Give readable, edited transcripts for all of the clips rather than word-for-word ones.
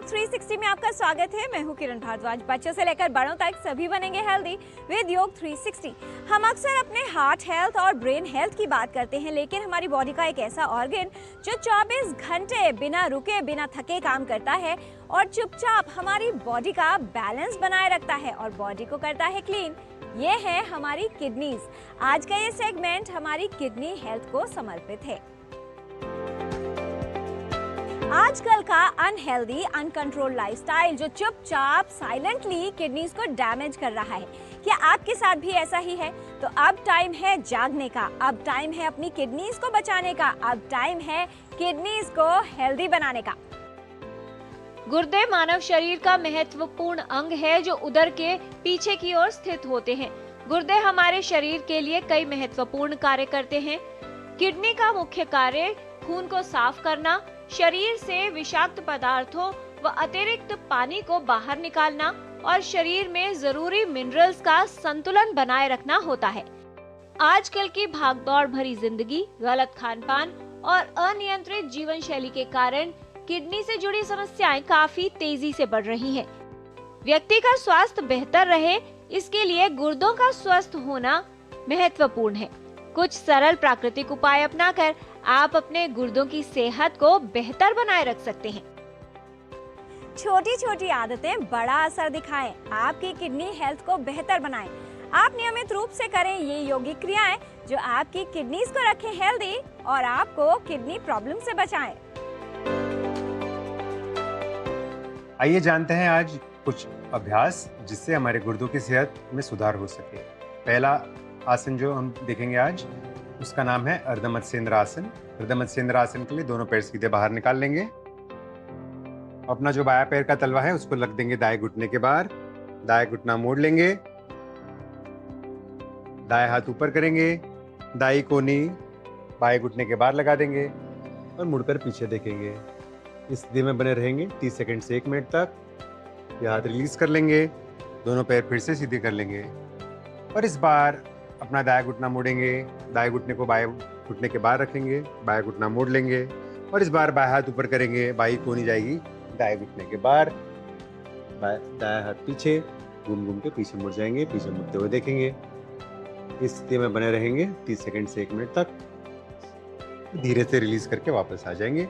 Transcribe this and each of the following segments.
योग 360 में आपका स्वागत है। मैं हूं किरण भारद्वाज। बच्चों से लेकर बड़ों तक सभी बनेंगे हेल्दी विद योग 360। हम अक्सर अपने हार्ट हेल्थ और ब्रेन हेल्थ की बात करते हैं, लेकिन हमारी बॉडी का एक ऐसा ऑर्गन जो 24 घंटे बिना रुके बिना थके काम करता है और चुपचाप हमारी बॉडी का बैलेंस बनाए रखता है और बॉडी को करता है क्लीन, ये है हमारी किडनीज। आज का ये सेगमेंट हमारी किडनी हेल्थ को समर्पित है। आजकल का अनहेल्दी अनकंट्रोल्ड लाइफस्टाइल जो चुपचाप साइलेंटली किडनीज को डैमेज कर रहा है, क्या आपके साथ भी ऐसा ही है? तो अब टाइम है जागने का, अब टाइम है अपनी किडनीज को बचाने का, अब टाइम है किडनीज को हेल्दी बनाने का। गुर्दे मानव शरीर का महत्वपूर्ण अंग है जो उदर के पीछे की ओर स्थित होते हैं। गुर्दे हमारे शरीर के लिए कई महत्वपूर्ण कार्य करते हैं। किडनी का मुख्य कार्य खून को साफ करना, शरीर से विषाक्त पदार्थों व अतिरिक्त पानी को बाहर निकालना और शरीर में जरूरी मिनरल्स का संतुलन बनाए रखना होता है। आजकल की भागदौड़ भरी जिंदगी, गलत खानपान और अनियंत्रित जीवन शैली के कारण किडनी से जुड़ी समस्याएं काफी तेजी से बढ़ रही हैं। व्यक्ति का स्वास्थ्य बेहतर रहे, इसके लिए गुर्दों का स्वस्थ होना महत्वपूर्ण है। कुछ सरल प्राकृतिक उपाय अपनाकर आप अपने गुर्दों की सेहत को बेहतर बनाए रख सकते हैं। छोटी छोटी आदतें बड़ा असर दिखाएं, आपकी किडनी हेल्थ को बेहतर बनाएं। आप नियमित रूप से करें ये योगिक क्रियाएं जो आपकी किडनीज को रखें हेल्दी और आपको किडनी प्रॉब्लम से बचाएं। आइए जानते हैं आज कुछ अभ्यास जिससे हमारे गुर्दों की सेहत में सुधार हो सके। पहला आसन जो हम देखेंगे आज, उसका नाम है अर्धमत्स्येंद्र आसन। अर्धमत्स्येंद्र आसन के लिए दोनों पैर सीधे बाहर निकाल लेंगे। अपना जो बायां पैर का तलवा है उसको रख देंगे दाएं घुटने के बाहर। दाएं घुटना मोड़ लेंगे, दाएं हाथ ऊपर करेंगे, दाईं कोहनी बाएं घुटने के बाहर लगा देंगे और मुड़कर पीछे देखेंगे। इस स्थिति में बने रहेंगे 30 सेकंड से 1 मिनट तक। ये हाथ रिलीज कर लेंगे, दोनों पैर फिर से सीधे कर लेंगे और इस बार अपना दायां घुटना मोड़ेंगे, दाएं घुटने को बाएं घुटने के बाहर रखेंगे, बाएं घुटना मोड़ लेंगे और इस बार बाएं हाथ ऊपर करेंगे, बाईं कोहनी जाएगी दाएं घुटने के बाहर, दायां हाथ पीछे घूम घूम के पीछे मुड़ जाएंगे, पीछे मुड़ते हुए देखेंगे। इस स्थिति में बने रहेंगे 30 सेकंड से 1 मिनट तक। धीरे से रिलीज करके वापस आ जाएंगे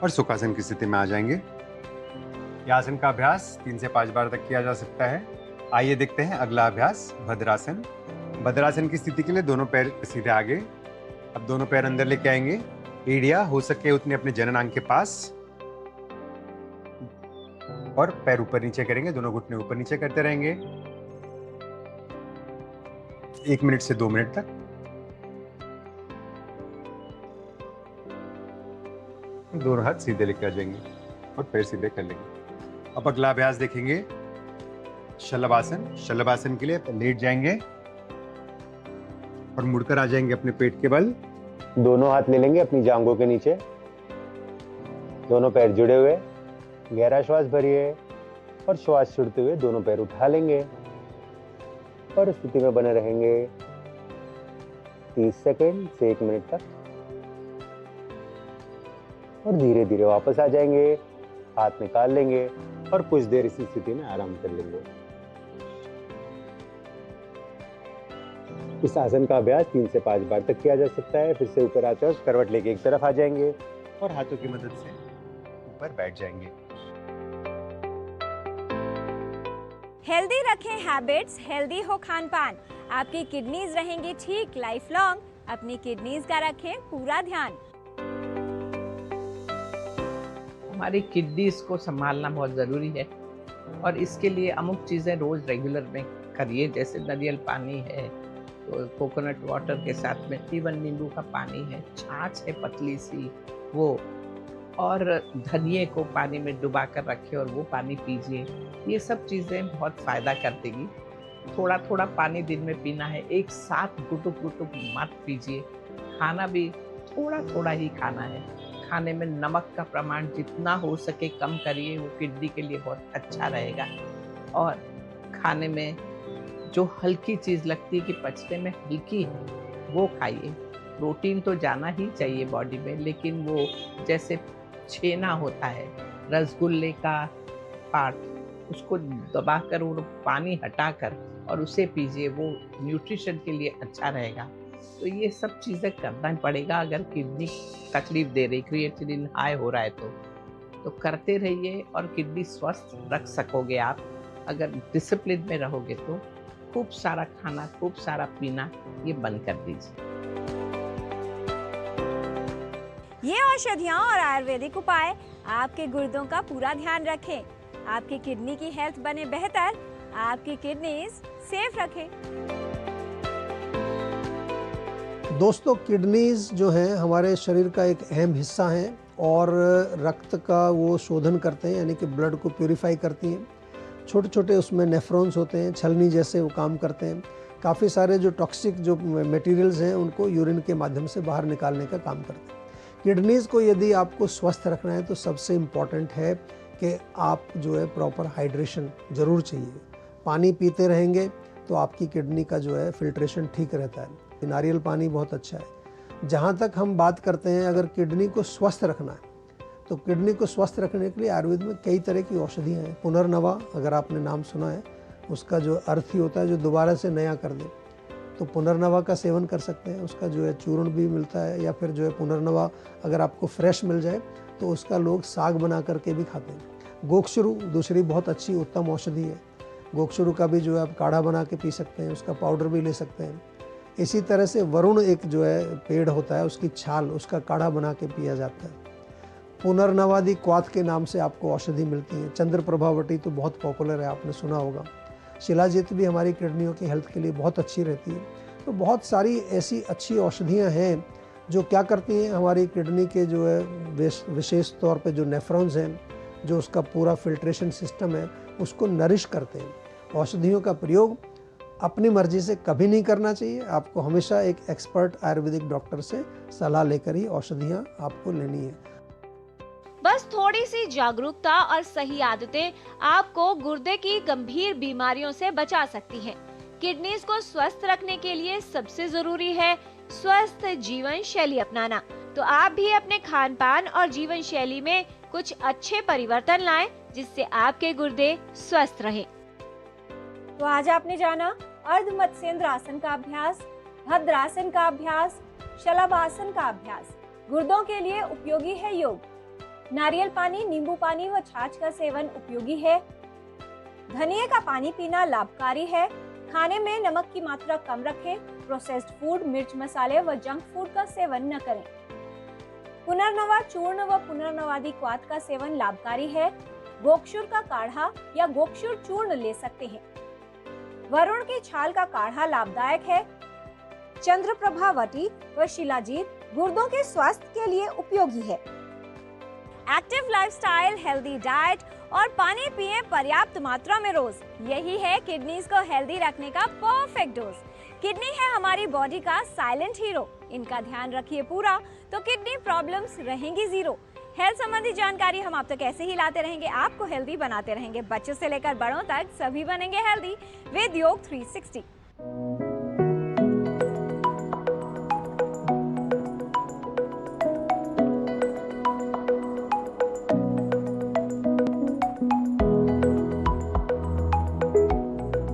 और सुखासन की स्थिति में आ जाएंगे। यह आसन का अभ्यास 3 से 5 बार तक किया जा सकता है। आइए देखते हैं अगला अभ्यास, भद्रासन। भद्रासन की स्थिति के लिए दोनों पैर सीधे आगे। अब दोनों पैर अंदर लेके आएंगे, एड़ियां हो सके उतने अपने जननांग के पास और पैर ऊपर नीचे करेंगे, दोनों घुटने ऊपर नीचे करते रहेंगे 1 मिनट से 2 मिनट तक। दोनों हाथ सीधे लेके आ जाएंगे और पैर सीधे कर लेंगे। अब अगला अभ्यास देखेंगे, शलभासन। शलभासन के लिए लेट जाएंगे और मुड़कर आ जाएंगे अपने पेट के बल। दोनों हाथ ले लेंगे अपनी जांघों के नीचे, दोनों पैर जुड़े हुए। गहरा श्वास भरिए और श्वास छोड़ते हुए दोनों पैर उठा लेंगे और स्थिति में बने रहेंगे 30 सेकंड से 1 मिनट तक और धीरे धीरे वापस आ जाएंगे, हाथ निकाल लेंगे और कुछ देर इसी स्थिति में आराम कर लेंगे। इस आसन का अभ्यास 3 से 5 बार तक किया जा सकता है। फिर से ऊपर आते हैं, करवट लेके एक तरफ आ जाएंगे और हाथों की मदद से ऊपर बैठ जाएंगे। हेल्दी रखें हैबिट्स, हेल्दी हो खान पान, आपकी किडनीज रहेंगी ठीक लाइफ लॉन्ग। अपनी किडनीज का रखें पूरा ध्यान। हमारी किडनीज को संभालना बहुत ज़रूरी है और इसके लिए अमुक चीज़ें रोज़ रेगुलर में करिए, जैसे नारियल पानी है, तो कोकोनट वाटर के साथ में इवन नींबू का पानी है, छाछ है पतली सी वो, और धनिए को पानी में डुबा कर रखें और वो पानी पीजिए। ये सब चीज़ें बहुत फ़ायदा कर देगी। थोड़ा थोड़ा पानी दिन में पीना है, एक साथ गुटुक गुटुक मत पीजिए। खाना भी थोड़ा थोड़ा ही खाना है। खाने में नमक का प्रमाण जितना हो सके कम करिए, वो किडनी के लिए बहुत अच्छा रहेगा। और खाने में जो हल्की चीज़ लगती है कि पचने में हल्की है, वो खाइए। प्रोटीन तो जाना ही चाहिए बॉडी में, लेकिन वो जैसे छेना होता है, रसगुल्ले का पार्ट, उसको दबाकर और पानी हटाकर और उसे पीजिए, वो न्यूट्रिशन के लिए अच्छा रहेगा। तो ये सब चीज़ें करना पड़ेगा। अगर किडनी तकलीफ दे रही, क्रिएटिनिन हाई हो रहा है तो करते रहिए और किडनी स्वस्थ रख सकोगे आप। अगर डिसिप्लिन में रहोगे तो खूब सारा खाना, खूब सारा पीना ये बंद कर दीजिए। ये औषधियाँ और आयुर्वेदिक उपाय आपके गुर्दों का पूरा ध्यान रखें, आपकी किडनी की हेल्थ बने बेहतर, आपकी किडनीज सेफ रखें। दोस्तों, किडनीज जो हैं हमारे शरीर का एक अहम हिस्सा हैं और रक्त का वो शोधन करते हैं, यानी कि ब्लड को प्यूरिफाई करती हैं। छोटे छोटे उसमें नेफ्रॉन्स होते हैं, छलनी जैसे वो काम करते हैं। काफ़ी सारे जो टॉक्सिक जो मटेरियल्स हैं उनको यूरिन के माध्यम से बाहर निकालने का काम करते हैं। किडनीज़ को यदि आपको स्वस्थ रखना है तो सबसे इम्पॉर्टेंट है कि आप जो है प्रॉपर हाइड्रेशन ज़रूर चाहिए। पानी पीते रहेंगे तो आपकी किडनी का जो है फिल्ट्रेशन ठीक रहता है। नारियल पानी बहुत अच्छा है। जहाँ तक हम बात करते हैं, अगर किडनी को स्वस्थ रखना है तो किडनी को स्वस्थ रखने के लिए आयुर्वेद में कई तरह की औषधियाँ हैं। पुनर्नवा, अगर आपने नाम सुना है, उसका जो अर्थ ही होता है जो दोबारा से नया कर दे, तो पुनर्नवा का सेवन कर सकते हैं। उसका जो है चूर्ण भी मिलता है, या फिर जो है पुनर्नवा अगर आपको फ्रेश मिल जाए तो उसका लोग साग बना करके भी खाते हैं। गोक्षुरु दूसरी बहुत अच्छी उत्तम औषधि है। गोक्षुरु का भी जो है आप काढ़ा बना के पी सकते हैं, उसका पाउडर भी ले सकते हैं। इसी तरह से वरुण एक जो है पेड़ होता है, उसकी छाल, उसका काढ़ा बना के पिया जाता है। पुनर्नवादी क्वाथ के नाम से आपको औषधि मिलती है। चंद्र प्रभावटी तो बहुत पॉपुलर है, आपने सुना होगा। शिलाजीत भी हमारी किडनियों की हेल्थ के लिए बहुत अच्छी रहती है। तो बहुत सारी ऐसी अच्छी औषधियाँ हैं जो क्या करती हैं, हमारी किडनी के जो है विशेष तौर पे जो नेफ्रॉन्स हैं, जो उसका पूरा फिल्ट्रेशन सिस्टम है, उसको नरिश करते हैं। औषधियों का प्रयोग अपनी मर्जी से कभी नहीं करना चाहिए। आपको हमेशा एक एक्सपर्ट आयुर्वेदिक डॉक्टर से सलाह लेकर ही औषधियाँ आपको लेनी है। बस थोड़ी सी जागरूकता और सही आदतें आपको गुर्दे की गंभीर बीमारियों से बचा सकती हैं। किडनीज को स्वस्थ रखने के लिए सबसे जरूरी है स्वस्थ जीवन शैली अपनाना। तो आप भी अपने खान पान और जीवन शैली में कुछ अच्छे परिवर्तन लाएं, जिससे आपके गुर्दे स्वस्थ रहें। तो आज आपने जाना अर्ध मत्स्येंद्र आसन का अभ्यास, भद्रासन का अभ्यास, शलभासन का अभ्यास। गुर्दों के लिए उपयोगी है योग। नारियल पानी, नींबू पानी व छाछ का सेवन उपयोगी है। धनिये का पानी पीना लाभकारी है। खाने में नमक की मात्रा कम रखें। प्रोसेस्ड फूड, मिर्च मसाले व जंक फूड का सेवन न करें। पुनर्नवा चूर्ण व पुनर्नवादी क्वाथ का सेवन लाभकारी है। गोक्षुर का काढ़ा या गोक्षुर चूर्ण ले सकते हैं। वरुण की छाल का काढ़ा लाभदायक है। चंद्र प्रभावटी व शिलाजीत गुर्दों के स्वास्थ्य के लिए उपयोगी है। एक्टिव लाइफस्टाइल, हेल्दी डाइट और पानी पिएं पर्याप्त मात्रा में रोज। यही है किडनीज को हेल्दी रखने का परफेक्ट डोज। किडनी है हमारी बॉडी का साइलेंट हीरो। इनका ध्यान रखिए पूरा तो किडनी प्रॉब्लम्स रहेंगी जीरो। हेल्थ संबंधी जानकारी हम आप तक ऐसे ही लाते रहेंगे, आपको हेल्दी बनाते रहेंगे। बच्चों से लेकर बड़ों तक सभी बनेंगे हेल्दी विद योग 360।